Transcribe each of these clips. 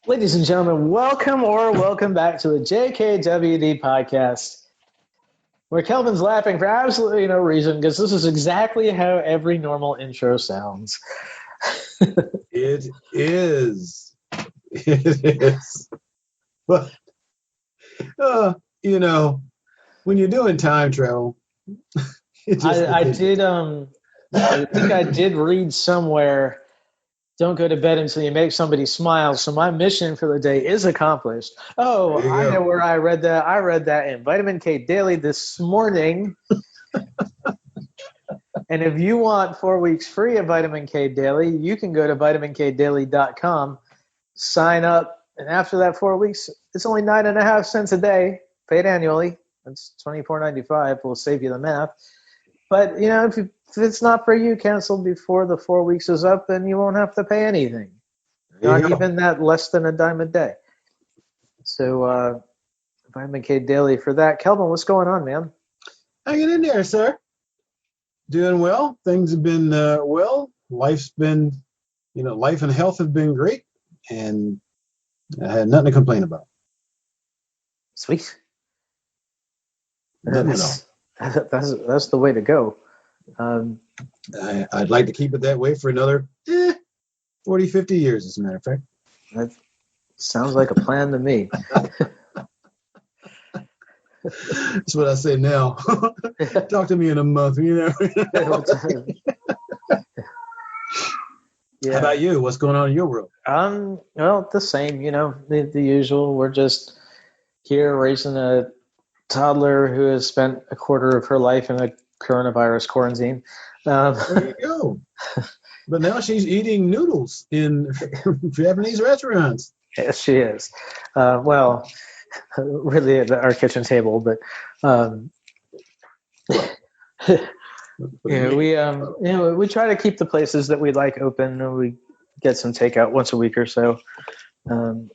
Ladies and gentlemen, welcome back to the JKWD podcast, where Kelvin's laughing for absolutely no reason because this is exactly how every normal intro sounds. It is. It is. But, when you're doing time travel, I think I did read somewhere, don't go to bed until you make somebody smile. So my mission for the day is accomplished. Oh, there you I know go. where I read that. I read that in Vitamin K Daily this morning. And if you want 4 weeks free of Vitamin K Daily, you can go to vitaminkdaily.com, sign up, and after that 4 weeks, it's only 9.5 cents a day, paid annually. That's $24.95. We'll save you the math. But if it's not for you, cancel before the 4 weeks is up, and you won't have to pay anything. There you Not go. even that, less than a dime a day. So Vitamin K Daily for that. Kelvin, what's going on, man? Hanging in there, sir. Doing well. Things have been well. Life's been, life and health have been great, and I had nothing to complain about. Sweet. Nothing at all. That's the way to go. I'd like to keep it that way for another 40, 50 years, as a matter of fact. That sounds like a plan to me. That's what I say now. Talk to me in a month, Yeah. How about you? What's going on in your world? Well, the same, the usual. We're just here raising a toddler who has spent a quarter of her life in a coronavirus quarantine. There you go. But now she's eating noodles in Japanese restaurants. Yes, she is. Well, really at our kitchen table, but we try to keep the places that we like open, and we get some takeout once a week or so. And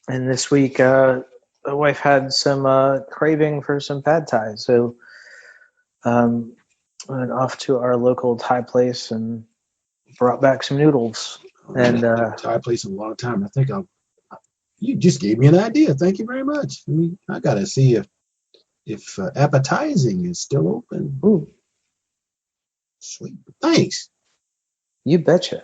this week, the wife had some craving for some pad thai, so went off to our local Thai place and brought back some noodles. And Thai place in a long time. I think you just gave me an idea. Thank you very much. I got to see if appetizing is still open. Ooh, sweet. Thanks. You betcha.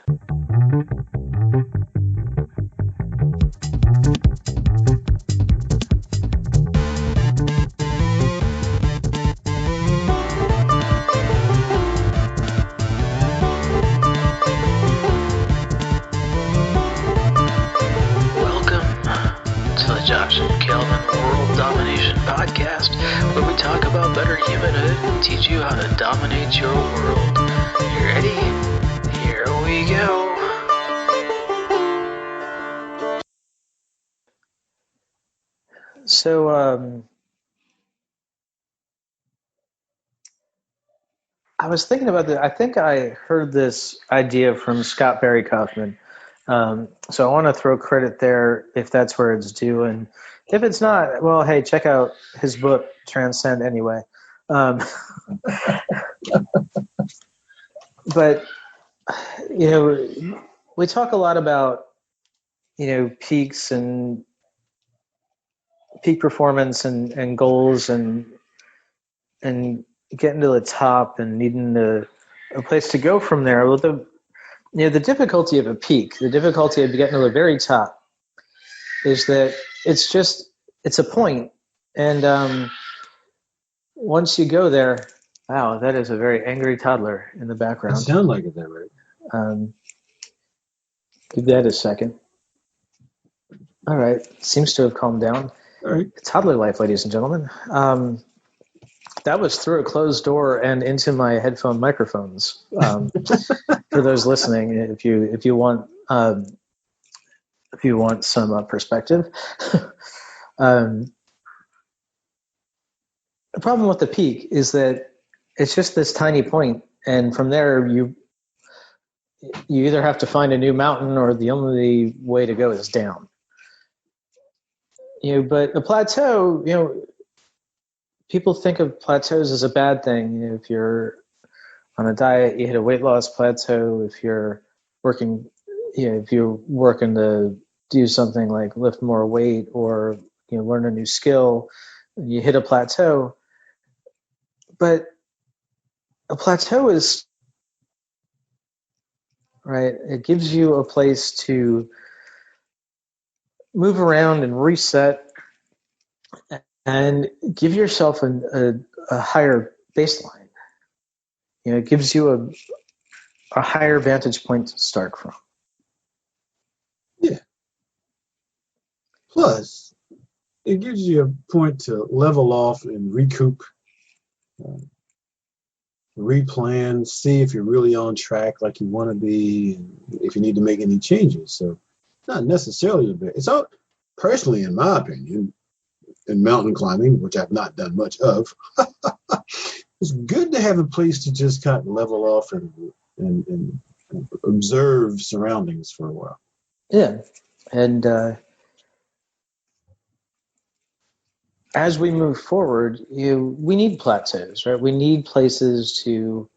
Josh and Kelvin World Domination Podcast, where we talk about better humanhood and teach you how to dominate your world. You ready? Here we go. So, I was thinking about that. I think I heard this idea from Scott Barry Kaufman. So I want to throw credit there if that's where it's due. And if it's not, well, hey, check out his book, Transcend, anyway. But, we talk a lot about, peaks and peak performance and goals and getting to the top and needing a place to go from there. Well, the difficulty of a peak, the difficulty of getting to the very top, is that it's a point, and once you go there, wow, that is a very angry toddler in the background. It sounds like it, that right? Give that a second. All right, seems to have calmed down. All right, toddler life, ladies and gentlemen. That was through a closed door and into my headphone microphones. For those listening, if you want some perspective, the problem with the peak is that it's just this tiny point, and from there you either have to find a new mountain, or the only way to go is down. But a plateau, people think of plateaus as a bad thing. If you're on a diet, you hit a weight loss plateau. If you're working, if you work in the do something like lift more weight or learn a new skill, you hit a plateau. But a plateau is right. It gives you a place to move around and reset and give yourself a higher baseline. It gives you a higher vantage point to start from. Yeah. Plus, it gives you a point to level off and recoup, replan, see if you're really on track like you want to be, and if you need to make any changes. So, not necessarily a bit. It's all, personally, in my opinion, in mountain climbing, which I've not done much of, it's good to have a place to just kind of level off and observe surroundings for a while. Yeah. And as we move forward, we need plateaus, right? We need places to,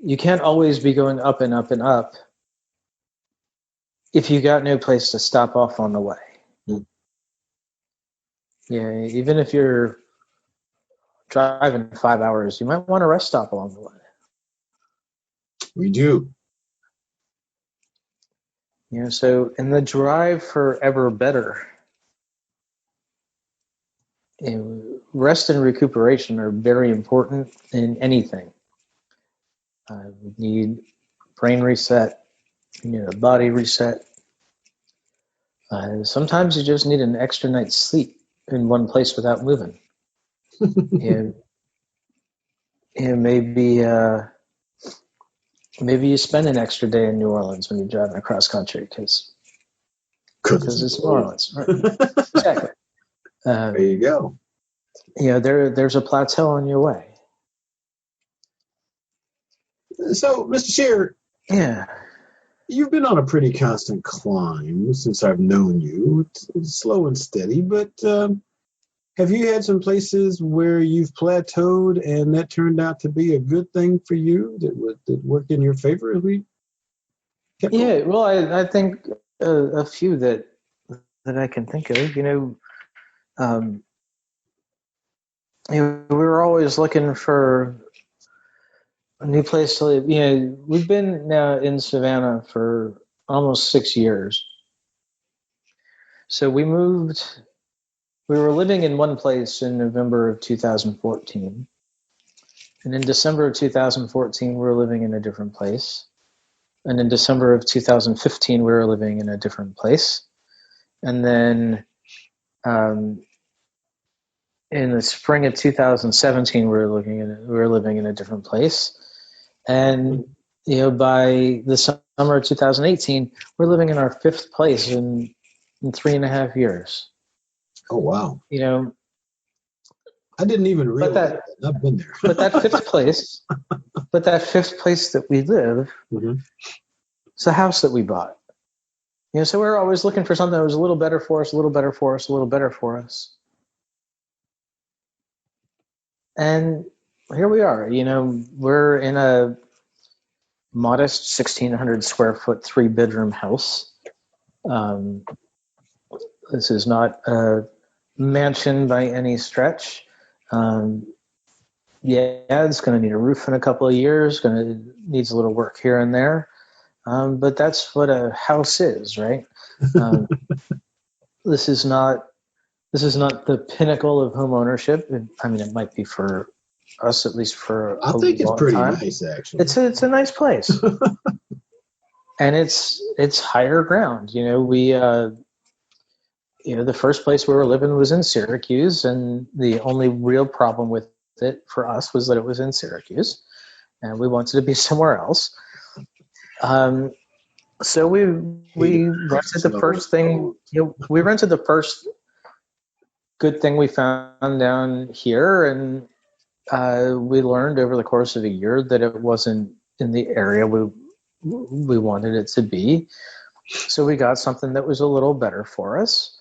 you can't always be going up and up and up if you got no place to stop off on the way. Mm. Yeah, even if you're driving 5 hours, you might want a rest stop along the way. We do. So in the drive for ever better, rest and recuperation are very important in anything. We need brain reset, body reset. Sometimes you just need an extra night's sleep in one place without moving. Maybe you spend an extra day in New Orleans when you're driving across country because it's New Orleans. Right? Exactly. There you go. There's a plateau on your way. So, Mr. Shear, Yeah. you've been on a pretty constant climb since I've known you. It's slow and steady, but have you had some places where you've plateaued and that turned out to be a good thing for you that worked in your favor? Yeah, well, I think a few that I can think of. We were always looking for a new place to live. We've been now in Savannah for almost 6 years. So we moved. We were living in one place in November of 2014. And in December of 2014, we were living in a different place. And in December of 2015, we were living in a different place. And then in the spring of 2017, we were living in a different place. And by the summer of 2018, we're living in our fifth place in 3.5 years. Oh, wow. I didn't even realize that. I've been there. but that fifth place that we live, mm-hmm. It's a house that we bought. So we're always looking for something that was a little better for us, a little better for us, a little better for us. And here we are. We're in a modest 1,600 square foot 3-bedroom house. This is not a mansion by any stretch. It's going to need a roof in a couple of years. Needs a little work here and there. But that's what a house is, right? This is not the pinnacle of home ownership. I mean, it might be for us, at least for I think it's pretty nice, actually. It's a nice place, and it's higher ground. The first place we were living was in Syracuse, and the only real problem with it for us was that it was in Syracuse, and we wanted to be somewhere else. So we rented the first thing. We rented the first good thing we found down here, and we learned over the course of a year that it wasn't in the area we wanted it to be. So we got something that was a little better for us.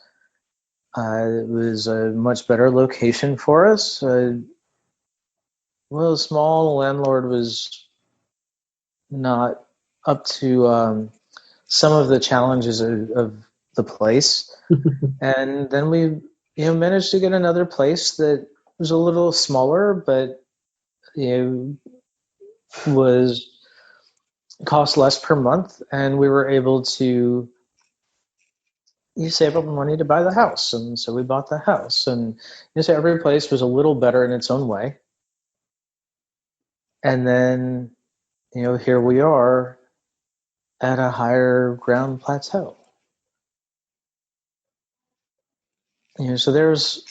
It was a much better location for us. Small landlord was not up to some of the challenges of the place. And then we managed to get another place that was a little smaller, but was cost less per month, and we were able to save up money to buy the house. And so we bought the house, and so every place was a little better in its own way. And then here we are at a higher ground plateau. So there's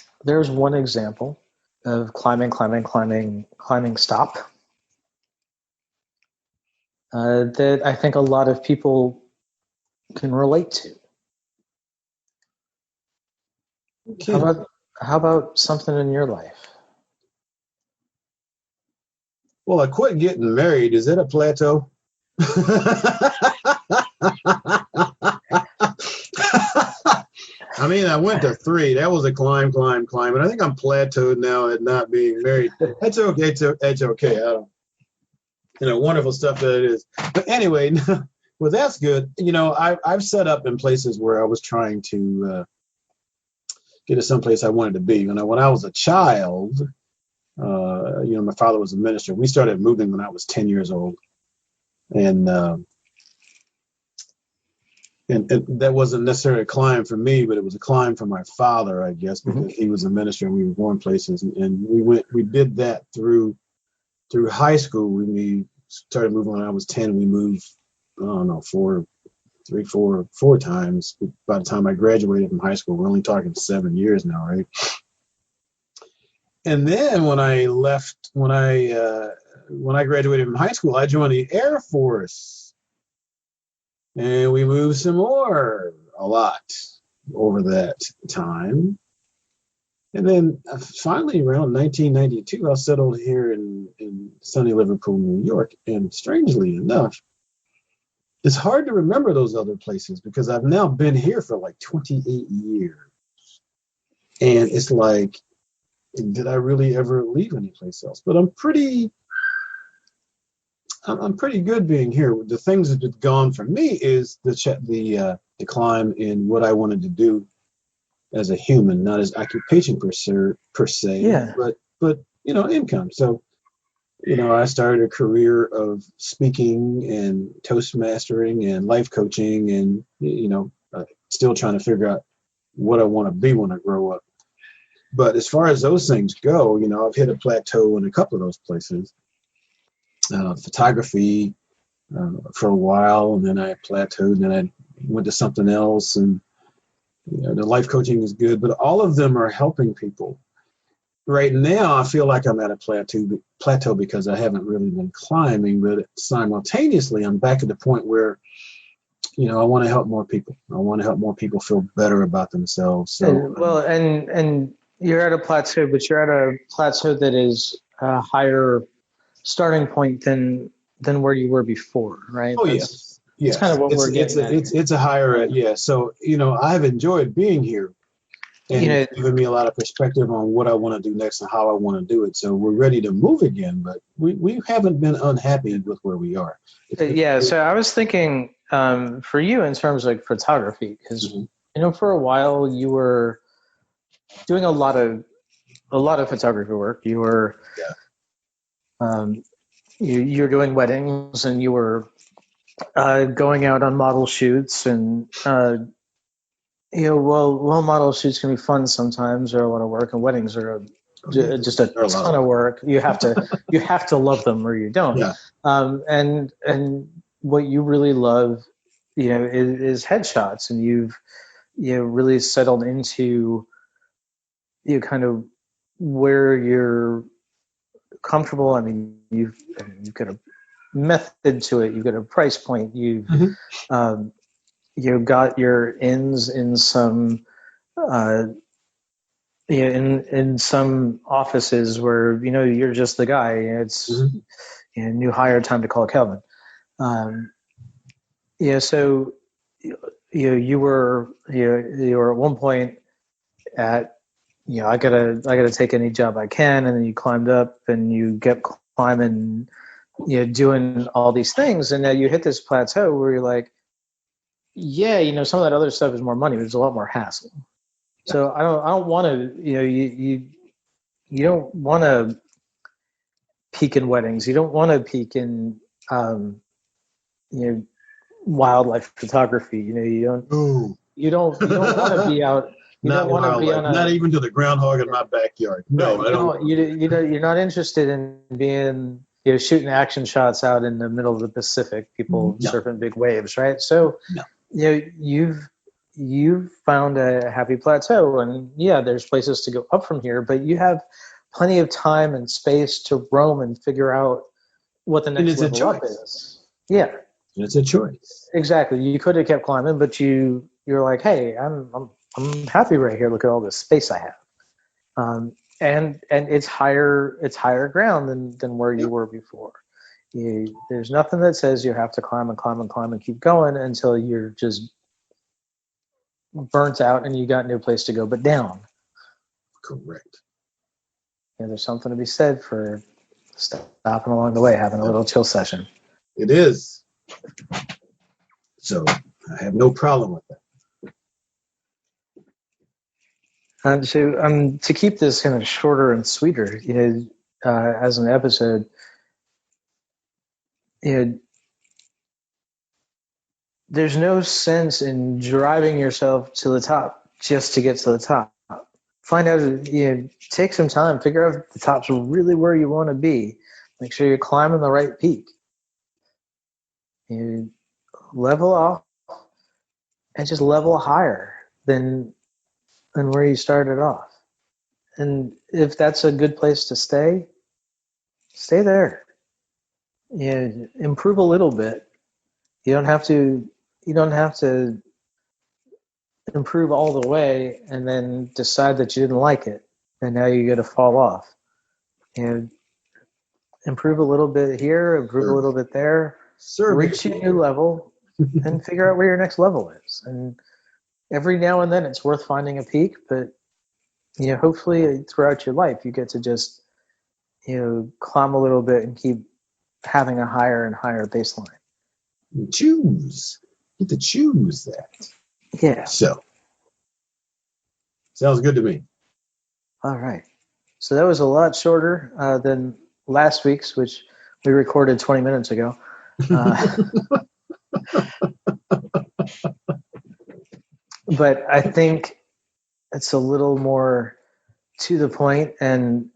one example of climbing stop that I think a lot of people can relate to. Okay. How about something in your life? Well, I quit getting married. Is that a plateau? I mean, I went to 3. That was a climb. And I think I'm plateaued now at not being married. That's okay. That's okay. I don't, wonderful stuff that it is. But anyway, well, that's good. I've set up in places where I was trying to get to someplace I wanted to be. When I was a child, my father was a minister. We started moving when I was 10 years old. And that wasn't necessarily a climb for me, but it was a climb for my father, I guess, because he was a minister and we were going places. And we did that through high school. We started moving when I was 10. We moved, I don't know, four times. By the time I graduated from high school, we're only talking 7 years now, right? And then when I graduated from high school, I joined the Air Force. And we moved some more, a lot, over that time. And then finally, around 1992, I settled here in sunny Liverpool, New York. And strangely enough, it's hard to remember those other places because I've now been here for like 28 years. And it's like, did I really ever leave any place else? But I'm pretty good being here. The things that have gone for me is the climb in what I wanted to do as a human, not as occupation per se, Yeah. but income. So, I started a career of speaking and Toastmastering and life coaching and, still trying to figure out what I want to be when I grow up. But as far as those things go, I've hit a plateau in a couple of those places. Photography for a while, and then I plateaued, and then I went to something else, and the life coaching is good, but all of them are helping people. Right now, I feel like I'm at a plateau because I haven't really been climbing, but simultaneously, I'm back at the point where, I want to help more people. I want to help more people feel better about themselves. So, and you're at a plateau, but you're at a plateau that is a higher starting point than where you were before, right? Oh, yes. That's kind of what we're getting at. It's a higher, yeah. So, I've enjoyed being here, and it's given me a lot of perspective on what I want to do next and how I want to do it. So we're ready to move again, but we haven't been unhappy with where we are. So I was thinking for you in terms of photography, because for a while you were doing a lot of photography work. You were you're doing weddings, and you were going out on model shoots, and model shoots can be fun sometimes. They're a lot of work, and weddings are just a ton of work. You have to love them, or you don't. Yeah. And what you really love, is headshots, and you've really settled into kind of where you're comfortable. I mean, you've got a method to it. You've got a price point. You've got your ins in some in some offices where you're just the guy. It's new hire, time to call Kelvin. So you were at one point at I gotta take any job I can, and then you climbed up and you kept climbing, doing all these things, and now you hit this plateau where you're like, Yeah, some of that other stuff is more money, but it's a lot more hassle. Yeah. So I don't want to, you don't want to peak in weddings. You don't want to peak in, you know, wildlife photography. Ooh, You don't want to be out. You not don't want to be wildlife. on Not a even to the groundhog in my backyard. right. No, I don't. You're not interested in being shooting action shots out in the middle of the Pacific. People No, surfing big waves, right? So no. you've found a happy plateau, and yeah, there's places to go up from here, but you have plenty of time and space to roam and figure out what the And next it's a level up choice. is. Yeah, It's a choice. exactly. You could have kept climbing, but you're like, hey, I'm happy right here. Look at all this space I have. And it's higher ground than where you Yep. were before. There's nothing that says you have to climb and climb and climb and keep going until you're just burnt out and you got no place to go but down. Correct. There's something to be said for stopping along the way, having a little chill session. It is. So I have no problem with that. And to keep this kind of shorter and sweeter, as an episode, there's no sense in driving yourself to the top just to get to the top. Find out, take some time, figure out if the top's really where you want to be. Make sure you're climbing the right peak. You level off and just level higher than where you started off. And if that's a good place to stay there. Improve a little bit. You don't have to. You don't have to improve all the way and then decide that you didn't like it, and now you got to fall off. Improve a little bit here, improve a little bit there, reach a new level, and figure out where your next level is. And every now and then, it's worth finding a peak, but hopefully throughout your life, you get to just climb a little bit and keep having a higher and higher baseline. Choose. Get to choose that. Yeah. So, sounds good to me. All right. So that was a lot shorter than last week's, which we recorded 20 minutes ago. But I think it's a little more to the point and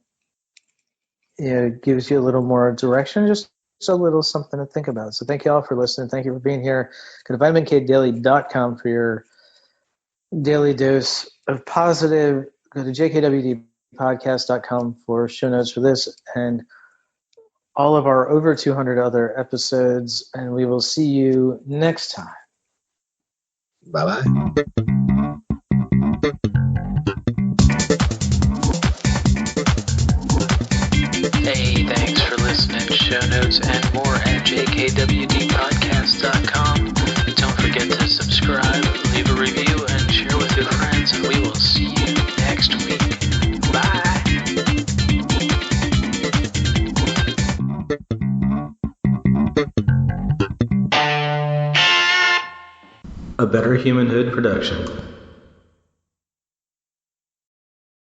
gives you a little more direction, just a little something to think about. So thank you all for listening. Thank you for being here. Go to vitaminkdaily.com for your daily dose of positive. Go to jkwdpodcast.com for show notes for this and all of our over 200 other episodes. And we will see you next time. Bye-bye. Hey, thanks for listening. Show notes and more at jkwdpodcast.com. Don't forget to subscribe, leave a review, and share with your friends, and we will see you next week. Bye! A Better Humanhood production.